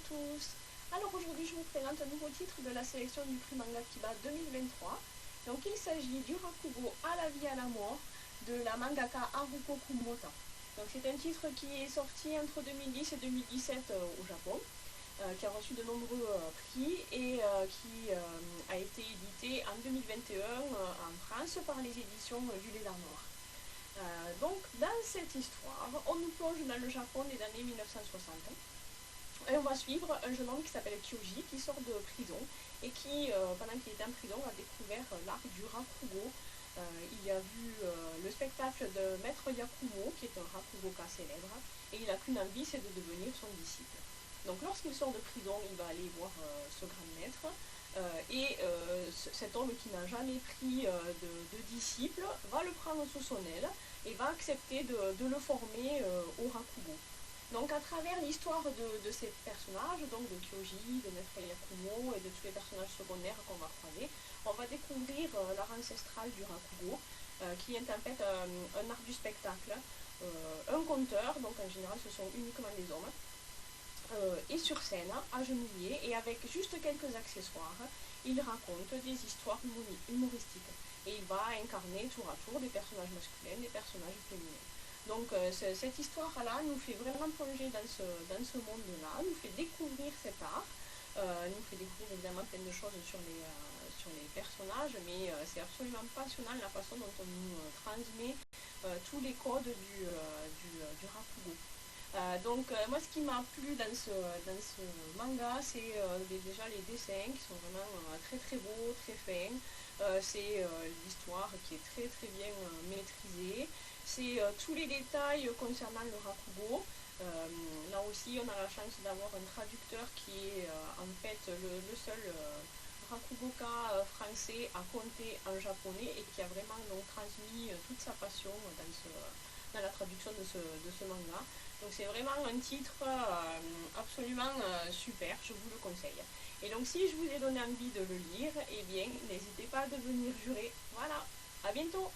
tous. Alors aujourd'hui je vous présente un nouveau titre de la sélection du prix Manga Kiba 2023. Donc il s'agit du Rakugo à la vie à la mort de la mangaka Haruko Kumota. Donc c'est un titre qui est sorti entre 2010 et 2017 au Japon, qui a reçu de nombreux prix et qui a été édité en 2021 en France par les éditions du Lézard Noir. Donc dans cette histoire, on nous plonge dans le Japon des années 1960. Et on va suivre un jeune homme qui s'appelle Kyoji, qui sort de prison et qui, pendant qu'il était en prison, a découvert l'art du Rakugo. Il a vu le spectacle de Maître Yakumo, qui est un Rakugoka célèbre, et il n'a qu'une envie, c'est de devenir son disciple. Donc lorsqu'il sort de prison, il va aller voir ce grand maître, et cet homme qui n'a jamais pris de disciple va le prendre sous son aile et va accepter de le former au Rakugo. Donc à travers l'histoire de ces personnages, donc de Kyoji, de Maître Yakumo et de tous les personnages secondaires qu'on va croiser, on va découvrir l'art ancestral du Rakugo, qui est en fait un art du spectacle, un conteur, donc en général ce sont uniquement des hommes, et sur scène, agenouillé, et avec juste quelques accessoires, il raconte des histoires humoristiques. Et il va incarner tour à tour des personnages masculins, des personnages féminins. Donc cette histoire-là nous fait vraiment plonger dans ce monde-là, nous fait découvrir cet art, nous fait découvrir évidemment plein de choses sur les personnages, mais c'est absolument passionnant la façon dont on nous transmet tous les codes du Rakugo. Moi ce qui m'a plu dans ce manga, c'est déjà les dessins qui sont vraiment très très beaux, très fins. C'est l'histoire qui est très très bien maîtrisée. C'est tous les détails concernant le Rakugo. Là aussi on a la chance d'avoir un traducteur qui est en fait le seul Rakugoka français à compter en japonais et qui a vraiment donc transmis toute sa passion dans la traduction de ce manga. Donc c'est vraiment un titre absolument super, je vous le conseille. Et donc si je vous ai donné envie de le lire, eh bien n'hésitez pas à devenir juré. Voilà, à bientôt.